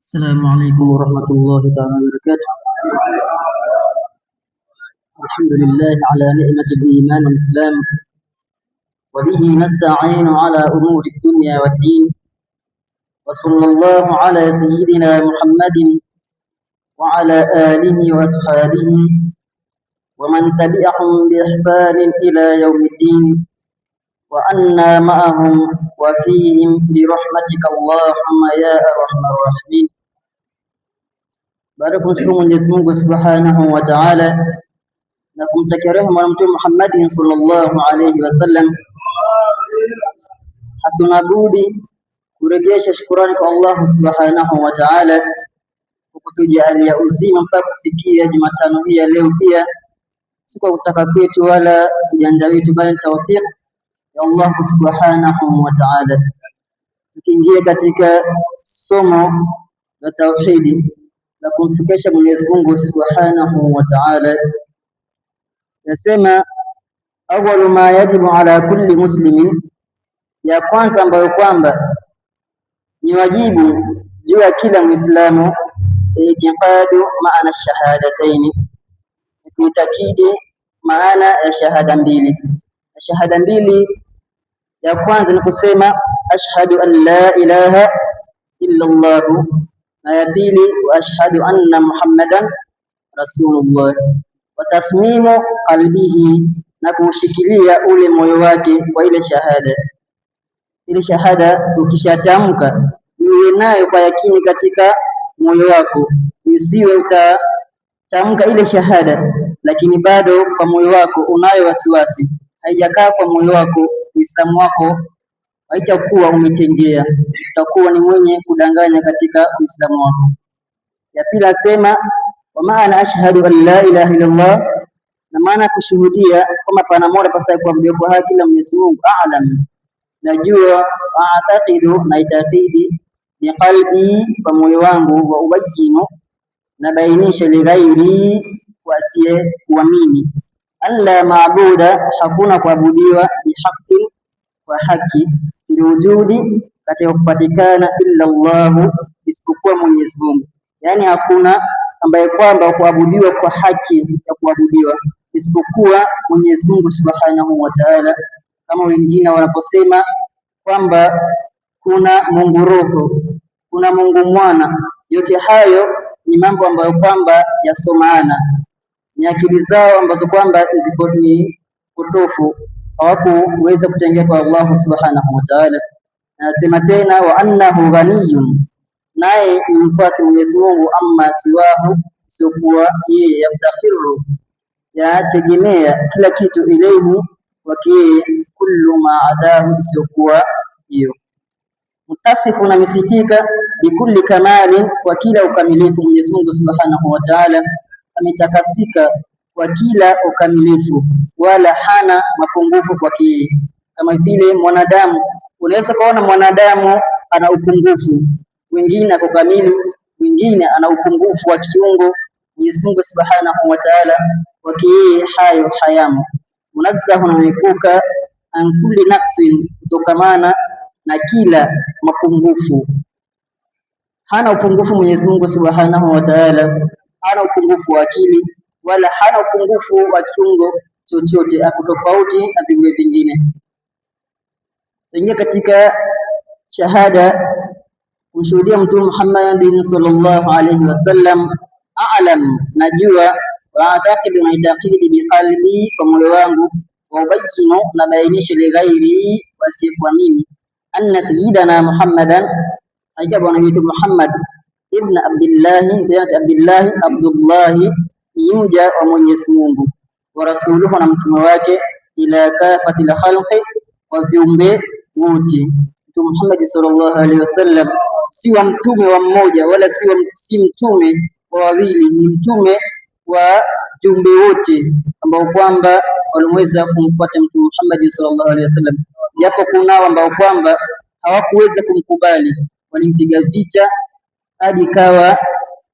السلام عليكم ورحمة الله تعالى وبركاته. الحمد لله على نعمة الإيمان والإسلام، وبه نستعين على أمور الدنيا والدين، وصلى الله على سيدنا محمد وعلى آله وأصحابه ومن تبعهم بإحسان إلى يوم الدين، وأنا معهم وفيهم برحمتك اللهم يا أرحم الراحمين. Baada ya kumshukuru Mwenyezi Mungu Subhanahu wa Ta'ala na kumtakia rehema Mtume Muhammad sallallahu alayhi wasallam, hatuna budi kurejesha shukrani kwa Allah Subhanahu wa Ta'ala kwa kutujalia uzima mpaka kufikia Jumatano hii ya leo. Pia si kwa kutaka kwetu wala ujanja wetu, bali tawfik ya Allah Subhanahu wa Ta'ala. Tukiingia katika somo la tauhidi na kumfikisha Mwenyezi Mungu Subhanahu wa Ta'ala, nasema awwalu ma yajibu ala kulli muslimin, ya kwanza ambayo kwamba ni wajibu juu ya kila Muislamu, itiqadu maana shahadataini, kuitakidi maana ya shahada mbili. Shahada mbili ya kwanza ni kusema ashhadu an la ilaha illa Allah, na ya pili wa ashhadu anna Muhammadan rasulullah, wa tasmimu qalbihi, na kushikilia ule moyo wake kwa ile shahada. Ile shahada ukishatamka uwe nayo kwa yakini katika moyo wako, usiwe utatamka ile shahada lakini bado kwa moyo wako unayo wasiwasi, haijakaa kwa moyo wako, Uislamu wako haitakuwa umetengea, utakuwa ni mwenye kudanganya katika Uislamu wako. Ya pili asema wa maana ashhadu an la ilaha illa Allah, na maana kushuhudia kwamba pana mola pasaye kuabudiwa kwa haki ila Mwenyezi Mungu. A'lam, najua, a'taqidu, na itakidi, bi qalbi, kwa moyo wangu, wa ubayinu, na bainisha, li ghairi, kwa asiye kuamini, alla maabuda, hakuna kuabudiwa, bihaqi, kwa haki, fil wujudi, katika kupatikana, illa Allah, isipokuwa Mwenyezi Mungu. Yani hakuna ambaye kwamba kuabudiwa kwa haki ya kuabudiwa isipokuwa Mwenyezi Mungu Subhanahu wa Ta'ala, kama wengine wanaposema kwamba kuna Mungu Roho, kuna Mungu Mwana. Yote hayo ni mambo ambayo kwamba yasomana, ni akili zao ambazo kwamba ziko ni potofu, hawakuweza kutengea kwa Allah Subhanahu wa Ta'ala. Nasema tena wa annahu ghaniyun, naye ni mfasi Mwenyezi Mungu, amma siwahu, siokuwa yeye, yaftakiru, yategemea kila kitu, ilehi, wakiye, kullu ma adahu, siokuwa hiyo. Mutasifu, na misifika, bikulli kamalin, kwa kila ukamilifu. Mwenyezi Mungu Subhanahu wa Ta'ala ametakasika kwa kila ukamilifu, wala hana mapungufu kwa yeye. Kama vile mwanadamu, unaweza kuona mwanadamu ana upungufu, wengine ako kamili, wengine ana upungufu wa kiungo. Mwenyezi Mungu Subhanahu wa Ta'ala wake yeye hayo hayamo, munazzahu, na mekuka, an kulli nafsin, kutokamana na kila mapungufu. Hana upungufu Mwenyezi Mungu Subhanahu wa Ta'ala, hana upungufu wa akili wala hana upungufu wa kiungo chochote, ako tofauti na viumbe vingine. Ingia katika shahada kumshuhudia Mtume Muhammad sallallahu alayhi wasallam. A'lam, najua, wa a'taqidu, na itakidi, bi qalbi, kwa moyo wangu, wa ubayinu, na bainisha, li ghairi, wasiyekuamini, anna sayyidana Muhammadan, hakika bwana wetu Muhammad ibn Abdullah, Abdullah, mja wa Mwenyezi Mungu, wa rasuluhu, na mtume wake, ila kafatil khalqi, wa viumbe wote. Mtume Muhammad sallallahu alaihi wasallam si wa mtume wa mmoja wala si mtume wa wawili, ni mtume wa viumbe wote ambao kwamba walimweza kumfuata Mtume Muhammad sallallahu alaihi wasallam, japo kunao ambao kwamba hawakuweza kumkubali, walimpiga vita hadi kawa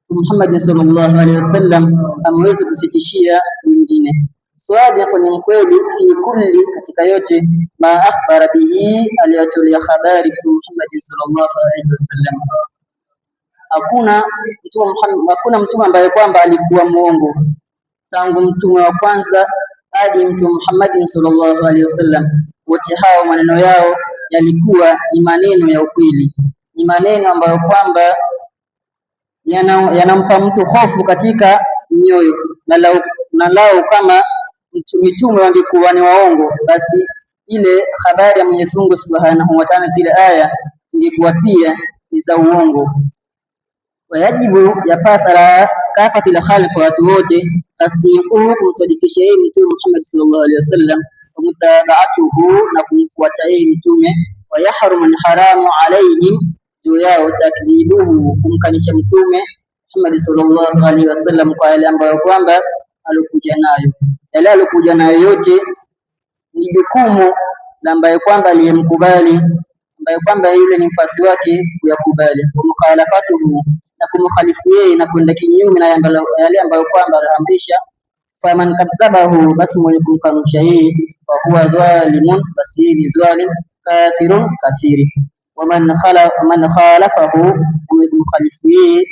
Muhammad sallallahu alaihi wasallam ameweza kufikishia wengine. Swali hapo ni mkweli, fi kulli, katika yote, ma akhbara bihi, aliyotolea habari Muhammad sallallahu alaihi wasallam, hakuna mtume ambaye kwamba alikuwa muongo tangu mtume wa kwanza hadi mtume Muhammad sallallahu alaihi wasallam. Wote hao maneno yao yalikuwa ni maneno ya ukweli, ni maneno ambayo kwamba yanampa mtu hofu katika mioyo, na lao kama mitume wangekuwa ni waongo, basi ile habari ya Mwenyezi Mungu Subhanahu wa Ta'ala, zile aya zingekuwa pia ni za uongo. Wayajibu yapasa la kafati la khalq, watu wote tasdiquhu, kumsadikisha yeye mtume Muhammad sallallahu alaihi wasallam, wa mutaba'atuhu, na kumfuata yeye mtume. Wa yahrumu haramu alaihim, juu yao takdhibuhu, kumkanisha mtume Muhammad sallallahu alaihi wasallam kwa yale ambayo kwamba alikuja nayo. Yale alikuja nayo yote ni jukumu la ambaye kwamba aliyemkubali, ambaye kwamba yule ni mfasi wake kuyakubali. Wa mukhalafatuhu, na kumkhalifu yeye na kwenda kinyume na yale ambayo kwamba aliamrisha. Faman kadhabahu, basi mwenye kumkanusha yeye, fa huwa dhalimun, basi yeye ni dhalim, kafirun, kafiri. Waman khalafahu, mwenye kumkhalifu yeye,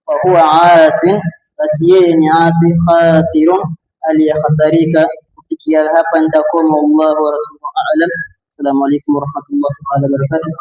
fa huwa asin, basi yeye ni asi, khasirun, aliyehasarika. Kufikia hapa nitakoma. Wallahu wa rasuluhu a'lam. Assalamu alaykum wa rahmatullahi wa barakatuh.